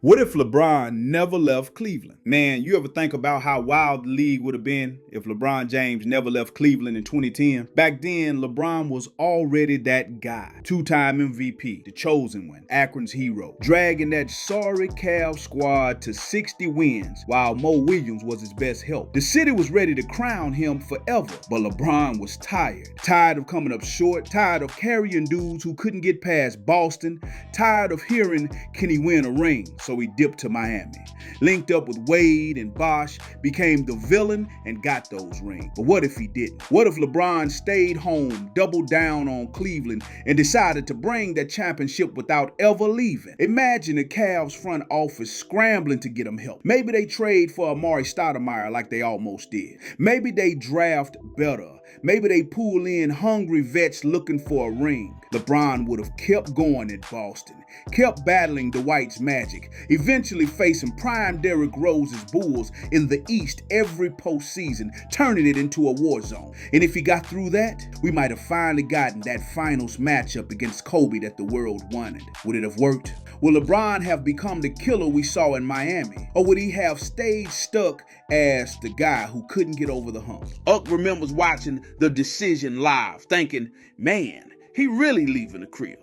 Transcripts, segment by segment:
What if LeBron never left Cleveland? Man, you ever think about how wild the league would have been if LeBron James never left Cleveland in 2010? Back then, LeBron was already that guy. Two-time MVP, the chosen one, Akron's hero, dragging that sorry Cavs squad to 60 wins while Mo Williams was his best help. The city was ready to crown him forever, but LeBron was tired. Tired of coming up short, tired of carrying dudes who couldn't get past Boston, tired of hearing, can he win a ring? So he dipped to Miami, linked up with Wade and Bosh, became the villain, and got those rings. But what if he didn't? What if LeBron stayed home, doubled down on Cleveland, and decided to bring that championship without ever leaving? Imagine the Cavs front office scrambling to get him help. Maybe they trade for Amari Stoudemire like they almost did. Maybe they draft better. Maybe they pull in hungry vets looking for a ring. LeBron would have kept going at Boston, kept battling Dwight's Magic, eventually facing prime Derrick Rose's Bulls in the East every postseason, turning it into a war zone. And if he got through that, we might have finally gotten that finals matchup against Kobe that the world wanted. Would it have worked? Will LeBron have become the killer we saw in Miami? Or would he have stayed stuck as the guy who couldn't get over the hump? Uck remembers watching The Decision live, thinking, man, he really leaving the crib.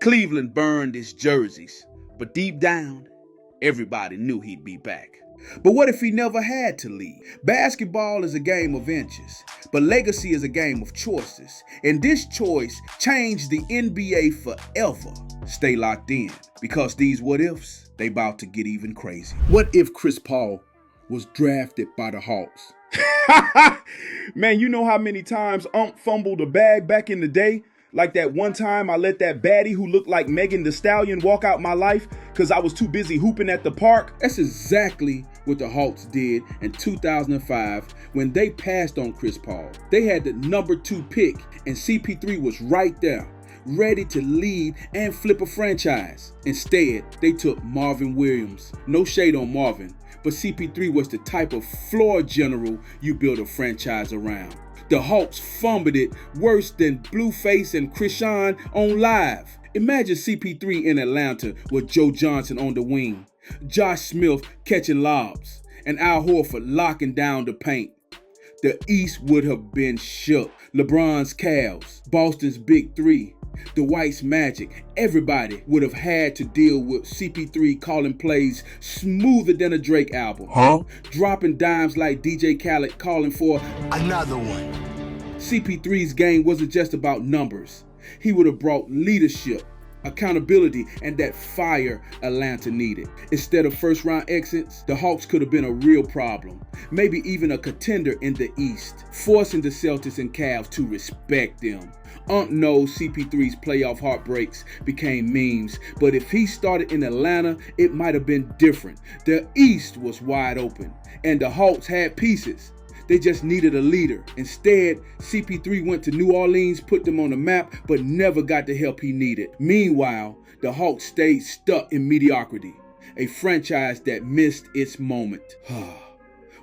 Cleveland burned his jerseys, but deep down, everybody knew he'd be back. But what if he never had to leave? Basketball is a game of inches, but legacy is a game of choices. And this choice changed the NBA forever. Stay locked in, because these what ifs, they about to get even crazy. What if Chris Paul was drafted by the Hawks? Man, you know how many times Ump fumbled a bag back in the day? Like that one time I let that baddie who looked like Megan Thee Stallion walk out my life because I was too busy hooping at the park? That's exactly what the Hawks did in 2005 when they passed on Chris Paul. They had the number 2 pick and CP3 was right there, ready to lead and flip a franchise. Instead, they took Marvin Williams. No shade on Marvin, but CP3 was the type of floor general you build a franchise around. The Hawks fumbled it worse than Blueface and Krishan on Live. Imagine CP3 in Atlanta with Joe Johnson on the wing, Josh Smith catching lobs, and Al Horford locking down the paint. The East would have been shook. LeBron's Cavs, Boston's Big Three, Dwight's Magic, everybody would have had to deal with CP3 calling plays smoother than a Drake album. Dropping dimes like DJ Khaled calling for another one. CP3's game wasn't just about numbers. He would have brought leadership, accountability, and that fire Atlanta needed. Instead of first-round exits, the Hawks could have been a real problem, maybe even a contender in the East, forcing the Celtics and Cavs to respect them. Knows CP3's playoff heartbreaks became memes, but if he started in Atlanta, it might have been different. The East was wide open, and the Hawks had pieces. They just needed a leader. Instead, CP3 went to New Orleans, put them on the map, but never got the help he needed. Meanwhile, the Hawks stayed stuck in mediocrity, a franchise that missed its moment.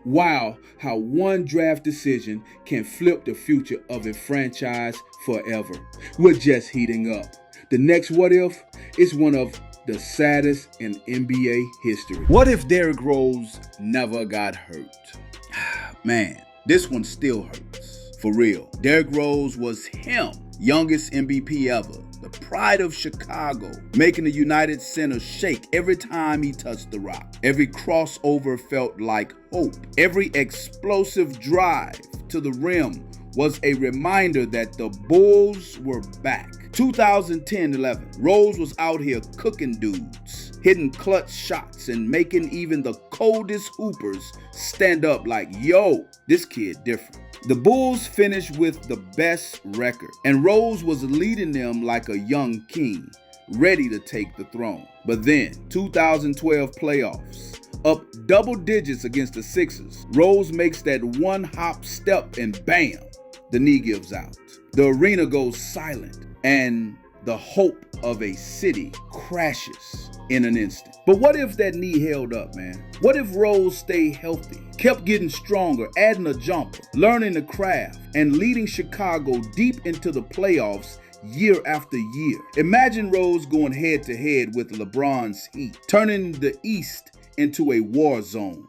Wow, how one draft decision can flip the future of a franchise forever. We're just heating up. The next what if is one of the saddest in NBA history. What if Derrick Rose never got hurt? Man, this one still hurts. For real. Derrick Rose was him. Youngest MVP ever. The pride of Chicago. Making the United Center shake every time he touched the rock. Every crossover felt like hope. Every explosive drive to the rim was a reminder that the Bulls were back. 2010-11, Rose was out here cooking dudes, hitting clutch shots and making even the coldest hoopers stand up like, yo, this kid different. The Bulls finished with the best record, and Rose was leading them like a young king, ready to take the throne. But then, 2012 playoffs, up double digits against the Sixers, Rose makes that one hop step and bam, the knee gives out. The arena goes silent, and the hope of a city crashes in an instant. But what if that knee held up, man? What if Rose stayed healthy, kept getting stronger, adding a jumper, learning the craft, and leading Chicago deep into the playoffs year after year. Imagine Rose going head to head with LeBron's Heat, turning the East into a war zone.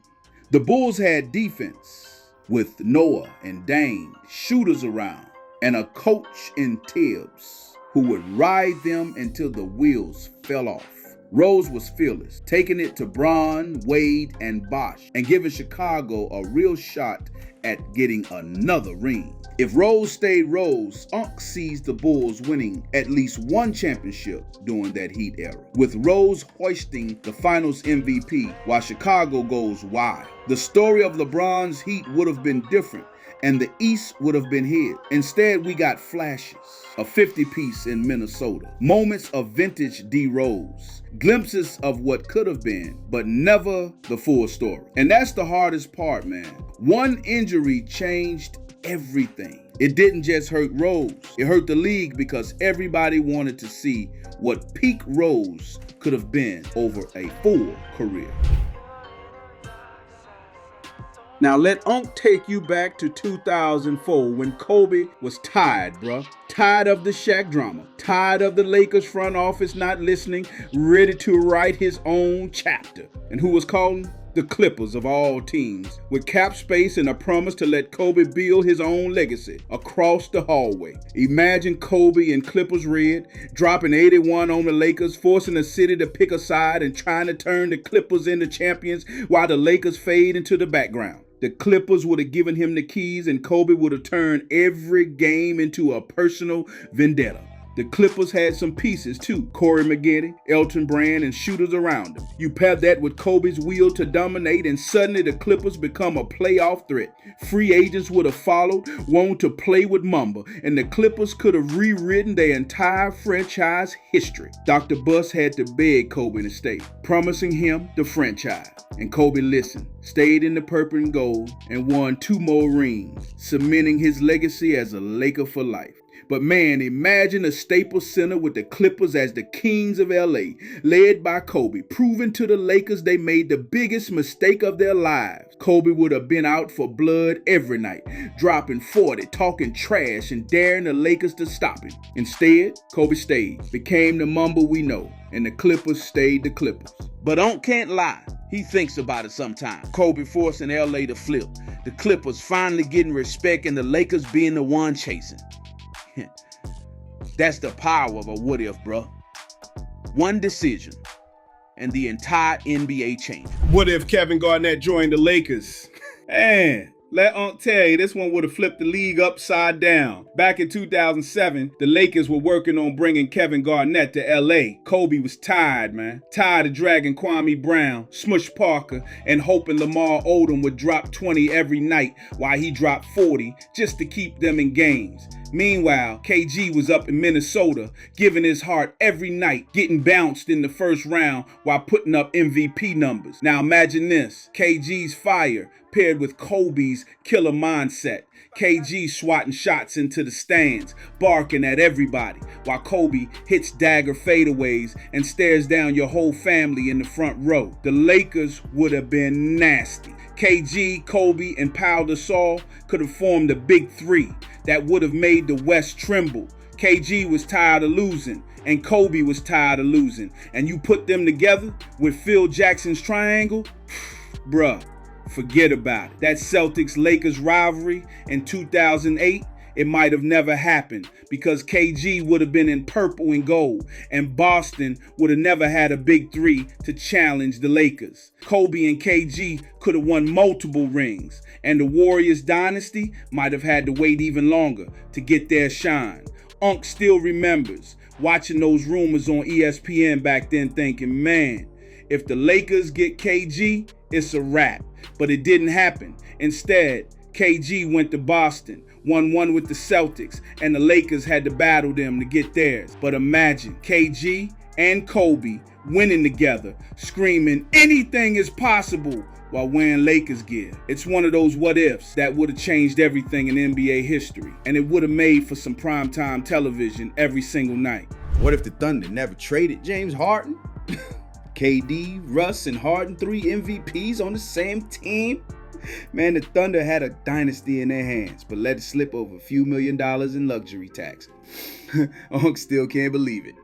The Bulls had defense with Noah and Dame, shooters around, and a coach in Tibbs who would ride them until the wheels fell off. Rose was fearless, taking it to Bron, Wade, and Bosh, and giving Chicago a real shot at getting another ring. If Rose stayed Rose, Unc sees the Bulls winning at least one championship during that Heat era, with Rose hoisting the Finals MVP while Chicago goes wild. The story of LeBron's Heat would have been different, and the East would have been hid. Instead, we got flashes, a 50-piece in Minnesota, moments of vintage D Rose, glimpses of what could have been, but never the full story. And that's the hardest part, man. One injury changed everything. It didn't just hurt Rose, it hurt the league because everybody wanted to see what peak Rose could have been over a full career. Now let Unc take you back to 2004 when Kobe was tired, bruh. Tired of the Shaq drama. Tired of the Lakers front office not listening, ready to write his own chapter. And who was calling? The Clippers of all teams, with cap space and a promise to let Kobe build his own legacy across the hallway. Imagine Kobe in Clippers red, dropping 81 on the Lakers, forcing the city to pick a side and trying to turn the Clippers into champions while the Lakers fade into the background. The Clippers would have given him the keys and Kobe would have turned every game into a personal vendetta. The Clippers had some pieces too, Corey Maggette, Elton Brand, and shooters around them. You pair that with Kobe's will to dominate and suddenly the Clippers become a playoff threat. Free agents would have followed, wanting to play with Mamba, and the Clippers could have rewritten their entire franchise history. Dr. Buss had to beg Kobe to stay, promising him the franchise. And Kobe listened, stayed in the purple and gold, and won 2 more rings, cementing his legacy as a Laker for life. But man, imagine a Staples Center with the Clippers as the kings of LA, led by Kobe, proving to the Lakers they made the biggest mistake of their lives. Kobe would have been out for blood every night, dropping 40, talking trash, and daring the Lakers to stop him. Instead, Kobe stayed, became the Mamba we know, and the Clippers stayed the Clippers. But Unc can't lie. He thinks about it sometimes. Kobe forcing LA to flip, the Clippers finally getting respect, and the Lakers being the one chasing. That's the power of a what if, bruh. One decision, and the entire NBA changed. What if Kevin Garnett joined the Lakers? Man, let Unc tell you, this one would have flipped the league upside down. Back in 2007, the Lakers were working on bringing Kevin Garnett to LA. Kobe was tired, man. Tired of dragging Kwame Brown, Smush Parker, and hoping Lamar Odom would drop 20 every night while he dropped 40 just to keep them in games. Meanwhile, KG was up in Minnesota, giving his heart every night, getting bounced in the first round while putting up MVP numbers. Now imagine this, KG's fire paired with Kobe's killer mindset. KG swatting shots into the stands, barking at everybody, while Kobe hits dagger fadeaways and stares down your whole family in the front row. The Lakers would have been nasty. KG, Kobe, and Pau Gasol could have formed the big three that would have made the West tremble. KG was tired of losing, and Kobe was tired of losing. And you put them together with Phil Jackson's triangle, bruh, forget about it. That Celtics-Lakers rivalry in 2008, it might have never happened because KG would have been in purple and gold, and Boston would have never had a big three to challenge the Lakers. Kobe and KG could have won multiple rings, and the Warriors dynasty might have had to wait even longer to get their shine. Unc still remembers watching those rumors on ESPN back then thinking, man, if the Lakers get KG, it's a wrap. But it didn't happen. Instead, KG went to Boston, won one with the Celtics, and the Lakers had to battle them to get theirs. But imagine KG and Kobe winning together, screaming anything is possible while wearing Lakers gear. It's one of those what ifs that would have changed everything in NBA history, and it would have made for some primetime television every single night. What if the Thunder never traded James Harden? KD, Russ, and Harden, 3 MVPs on the same team? Man, the Thunder had a dynasty in their hands, but let it slip over a few $1 million in luxury tax. Unc still can't believe it.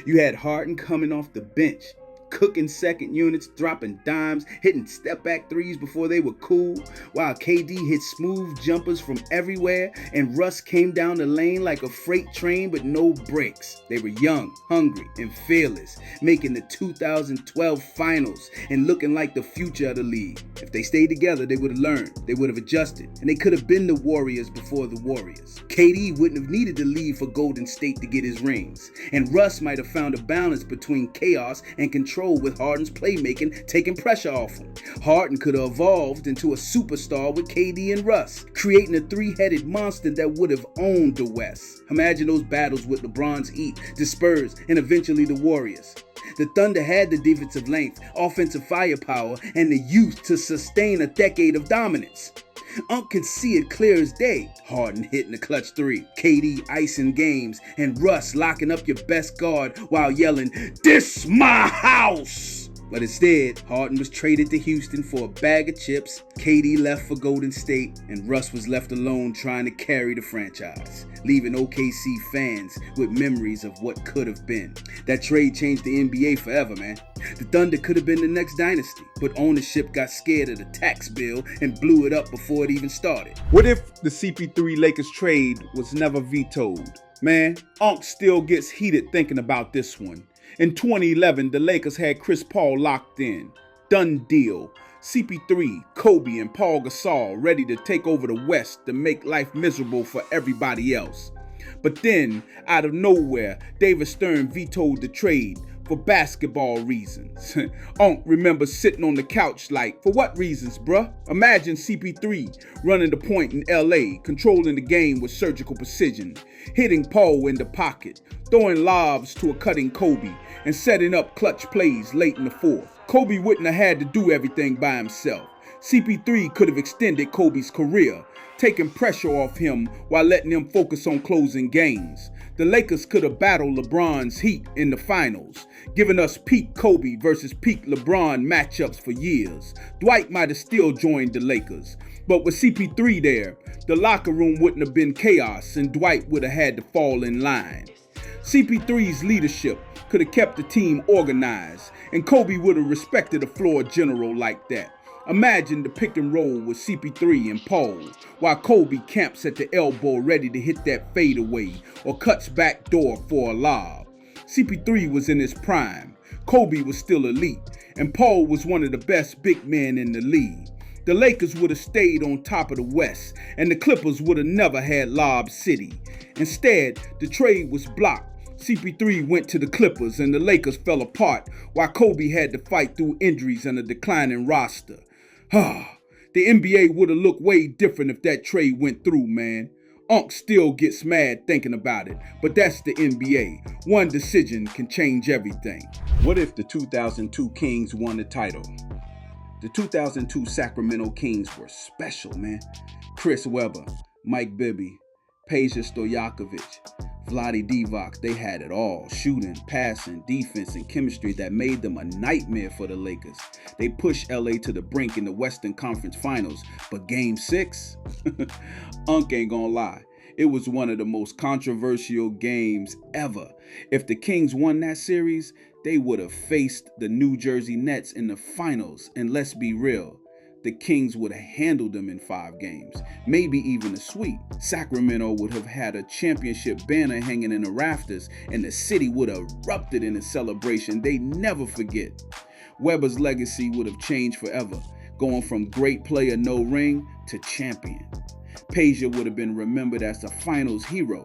You had Harden coming off the bench, cooking second units, dropping dimes, hitting step-back threes before they were cool, while KD hit smooth jumpers from everywhere, and Russ came down the lane like a freight train but no brakes. They were young, hungry, and fearless, making the 2012 finals and looking like the future of the league. If they stayed together, they would have learned, they would have adjusted, and they could have been the Warriors before the Warriors. KD wouldn't have needed to leave for Golden State to get his rings, and Russ might have found a balance between chaos and control with Harden's playmaking taking pressure off him. Harden could have evolved into a superstar with KD and Russ, creating a three-headed monster that would have owned the West. Imagine those battles with LeBron's Heat, the Spurs, and eventually the Warriors. The Thunder had the defensive length, offensive firepower, and the youth to sustain a decade of dominance. Unc can see it clear as day. Harden hitting the clutch three, KD icing games, and Russ locking up your best guard while yelling, "This my house!" But instead, Harden was traded to Houston for a bag of chips, KD left for Golden State, and Russ was left alone trying to carry the franchise, leaving OKC fans with memories of what could have been. That trade changed the NBA forever, man. The Thunder could have been the next dynasty, but ownership got scared of the tax bill and blew it up before it even started. What if the CP3 Lakers trade was never vetoed? Man, Unc still gets heated thinking about this one. In 2011, the Lakers had Chris Paul locked in. Done deal. CP3, Kobe, and Paul Gasol ready to take over the West to make life miserable for everybody else. But then, out of nowhere, David Stern vetoed the trade for basketball reasons. Unc remembers sitting on the couch like, for what reasons, bruh? Imagine CP3 running the point in LA, controlling the game with surgical precision, hitting Paul in the pocket, throwing lobs to a cutting Kobe, and setting up clutch plays late in the fourth. Kobe wouldn't have had to do everything by himself. CP3 could have extended Kobe's career, taking pressure off him while letting him focus on closing games. The Lakers could have battled LeBron's Heat in the finals, giving us peak Kobe versus peak LeBron matchups for years. Dwight might have still joined the Lakers, but with CP3 there, the locker room wouldn't have been chaos and Dwight would have had to fall in line. CP3's leadership could have kept the team organized, and Kobe would have respected a floor general like that. Imagine the pick and roll with CP3 and Paul, while Kobe camps at the elbow ready to hit that fadeaway or cuts back door for a lob. CP3 was in his prime, Kobe was still elite, and Paul was one of the best big men in the league. The Lakers would have stayed on top of the West, and the Clippers would have never had Lob City. Instead, the trade was blocked. CP3 went to the Clippers and the Lakers fell apart while Kobe had to fight through injuries and a declining roster. The NBA would have looked way different if that trade went through, man. Unc still gets mad thinking about it, but that's the NBA. One decision can change everything. What if the 2002 Kings won the title? The 2002 Sacramento Kings were special, man. Chris Webber, Mike Bibby, Peja Stojakovic, Vlade Divac, they had it all. Shooting, passing, defense, and chemistry that made them a nightmare for the Lakers. They pushed LA to the brink in the Western Conference Finals, but Game 6? Unc ain't gonna lie. It was one of the most controversial games ever. If the Kings won that series, they would have faced the New Jersey Nets in the finals, and let's be real, the Kings would have handled them in 5 games, maybe even a sweep. Sacramento would have had a championship banner hanging in the rafters, and the city would have erupted in a celebration they never forget. Webber's legacy would have changed forever, going from great player no ring to champion. Peja would have been remembered as the finals hero,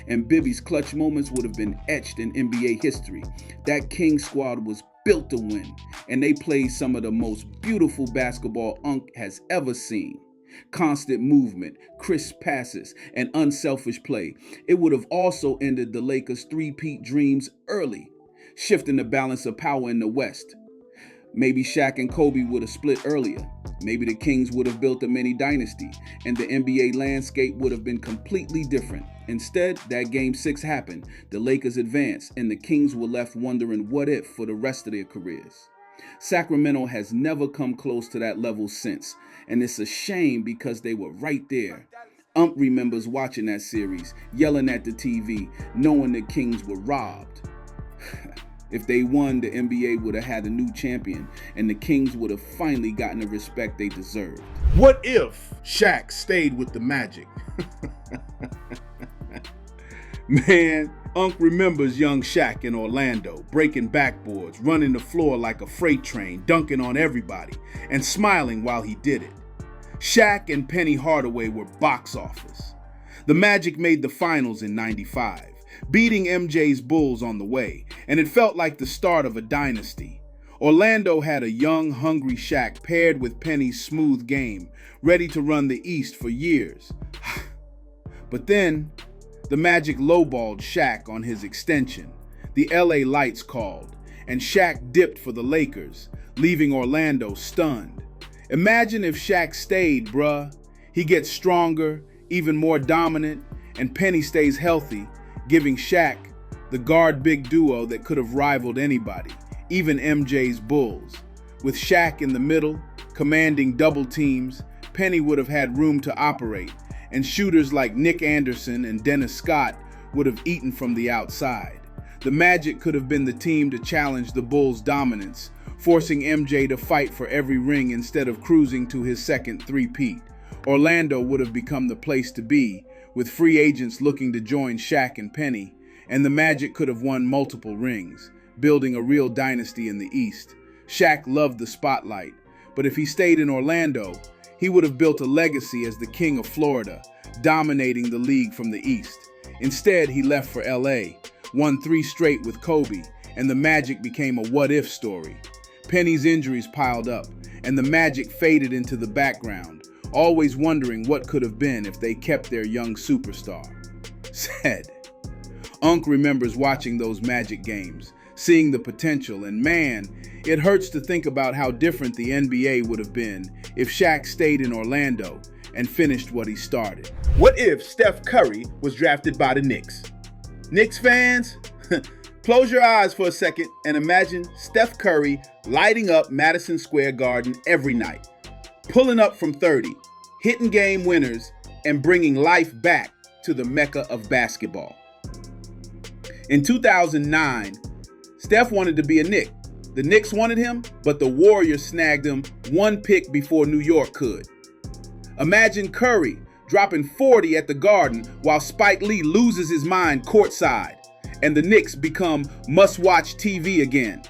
and Bibby's clutch moments would have been etched in NBA history. That King squad was built to win, and they played some of the most beautiful basketball Unc has ever seen. Constant movement, crisp passes, and unselfish play. It would have also ended the Lakers' three-peat dreams early, shifting the balance of power in the West. Maybe Shaq and Kobe would have split earlier. Maybe the Kings would have built a mini dynasty, and the NBA landscape would have been completely different. Instead, that Game 6 happened, the Lakers advanced, and the Kings were left wondering what if for the rest of their careers. Sacramento has never come close to that level since, and it's a shame because they were right there. Remembers watching that series, yelling at the TV, knowing the Kings were robbed. If they won, the NBA would have had a new champion, and the Kings would have finally gotten the respect they deserved. What if Shaq stayed with the Magic? Man, remembers young Shaq in Orlando, breaking backboards, running the floor like a freight train, dunking on everybody, and smiling while he did it. Shaq and Penny Hardaway were box office. The Magic made the finals in '95, beating MJ's Bulls on the way, and it felt like the start of a dynasty. Orlando had a young, hungry Shaq paired with Penny's smooth game, ready to run the East for years. But then, the Magic lowballed Shaq on his extension. The LA Lights called, and Shaq dipped for the Lakers, leaving Orlando stunned. Imagine if Shaq stayed, bruh. He gets stronger, even more dominant, and Penny stays healthy, giving Shaq the guard big duo that could have rivaled anybody, even MJ's Bulls. With Shaq in the middle, commanding double teams, Penny would have had room to operate, and shooters like Nick Anderson and Dennis Scott would have eaten from the outside. The Magic could have been the team to challenge the Bulls' dominance, forcing MJ to fight for every ring instead of cruising to his second three-peat. Orlando would have become the place to be, with free agents looking to join Shaq and Penny, and the Magic could have won multiple rings, building a real dynasty in the East. Shaq loved the spotlight, but if he stayed in Orlando, he would have built a legacy as the king of Florida, dominating the league from the East. Instead, he left for LA, won 3 straight with Kobe, and the Magic became a what-if story. Penny's injuries piled up, and the Magic faded into the background, always wondering what could have been if they kept their young superstar. Sad. Remembers watching those Magic games, seeing the potential, and man, it hurts to think about how different the NBA would have been if Shaq stayed in Orlando and finished what he started. What if Steph Curry was drafted by the Knicks? Knicks fans, close your eyes for a second and imagine Steph Curry lighting up Madison Square Garden every night, pulling up from 30, hitting game winners, and bringing life back to the Mecca of basketball. In 2009, Steph wanted to be a Knick. The Knicks wanted him, but the Warriors snagged him 1 pick before New York could. Imagine Curry dropping 40 at the Garden while Spike Lee loses his mind courtside, and the Knicks become must-watch TV again.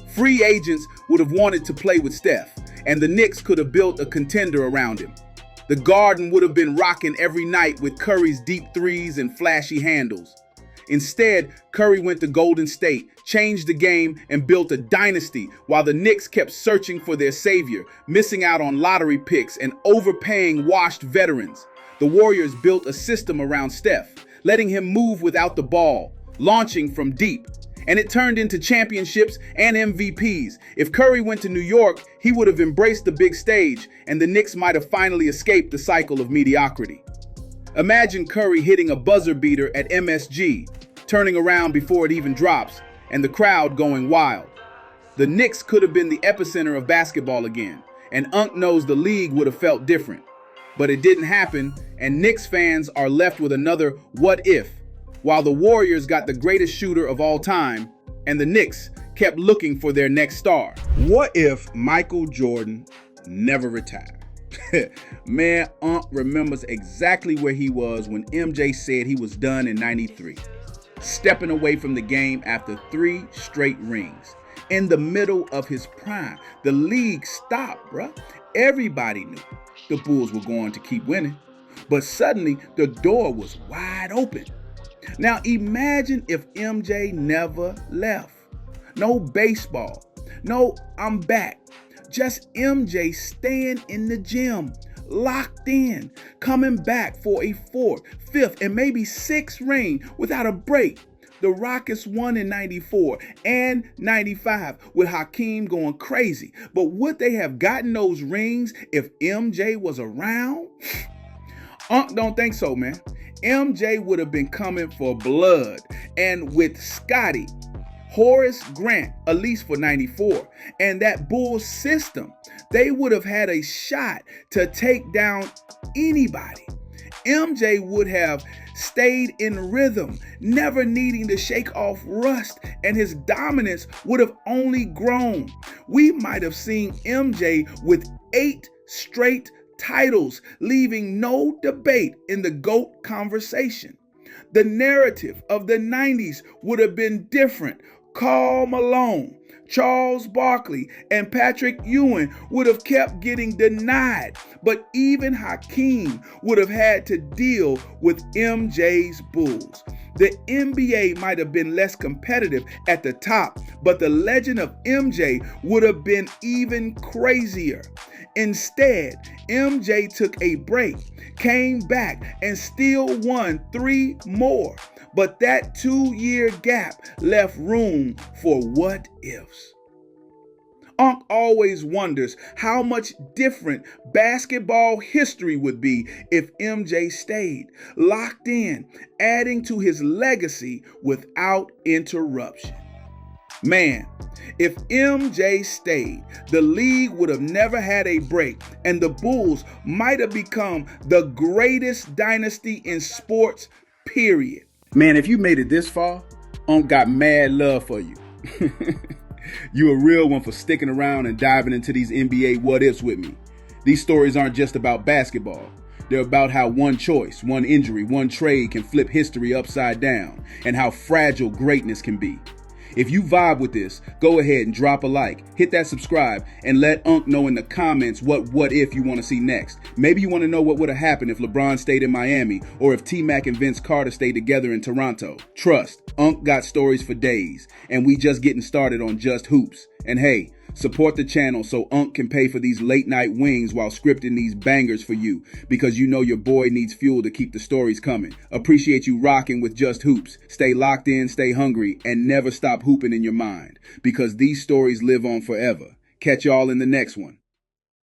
Free agents would have wanted to play with Steph, and the Knicks could have built a contender around him. The Garden would have been rocking every night with Curry's deep threes and flashy handles. Instead, Curry went to Golden State, changed the game, and built a dynasty while the Knicks kept searching for their savior, missing out on lottery picks and overpaying washed veterans. The Warriors built a system around Steph, letting him move without the ball, launching from deep. And it turned into championships and MVPs. If Curry went to New York, he would have embraced the big stage, and the Knicks might have finally escaped the cycle of mediocrity. Imagine Curry hitting a buzzer beater at MSG, turning around before it even drops, and the crowd going wild. The Knicks could have been the epicenter of basketball again, and knows the league would have felt different. But it didn't happen, and Knicks fans are left with another what if, while the Warriors got the greatest shooter of all time, and the Knicks kept looking for their next star. What if Michael Jordan never retired? Man, remembers exactly where he was when MJ said he was done in '93. Stepping away from the game after 3 straight rings. In the middle of his prime, the league stopped, bruh. Everybody knew the Bulls were going to keep winning, but suddenly the door was wide open. Now imagine if MJ never left. No baseball, no I'm back. Just MJ staying in the gym, locked in, coming back for a 4th, 5th, and maybe 6th ring without a break. The Rockets won in '94 and '95 with Hakeem going crazy. But would they have gotten those rings if MJ was around? Don't think so, man. MJ would have been coming for blood. And with Scotty Horace Grant, at least for 94, and that Bulls system, they would have had a shot to take down anybody. MJ would have stayed in rhythm, never needing to shake off rust, and his dominance would have only grown. We might have seen MJ with 8 straight titles, leaving no debate in the GOAT conversation. The narrative of the 90s would have been different. Karl Malone, Charles Barkley, and Patrick Ewing would have kept getting denied, but even Hakeem would have had to deal with MJ's Bulls. The NBA might have been less competitive at the top, but the legend of MJ would have been even crazier. Instead, MJ took a break, came back, and still won 3 more. But that 2-year gap left room for what ifs. Unc always wonders how much different basketball history would be if MJ stayed, locked in, adding to his legacy without interruption. Man, if MJ stayed, the league would have never had a break, and the Bulls might have become the greatest dynasty in sports, period. Man, if you made it this far, Unc got mad love for you. You a real one for sticking around and diving into these NBA what-ifs with me. These stories aren't just about basketball. They're about how one choice, one injury, one trade can flip history upside down, and how fragile greatness can be. If you vibe with this, go ahead and drop a like, hit that subscribe, and let Unc know in the comments what if you want to see next. Maybe you want to know what would have happened if LeBron stayed in Miami, or if T-Mac and Vince Carter stayed together in Toronto. Trust, Unc got stories for days, and we just getting started on Just Hoops. And hey, support the channel so Unc can pay for these late night wings while scripting these bangers for you, because you know your boy needs fuel to keep the stories coming. Appreciate you rocking with Just Hoops. Stay locked in, stay hungry, and never stop hooping in your mind, because these stories live on forever. Catch y'all in the next one.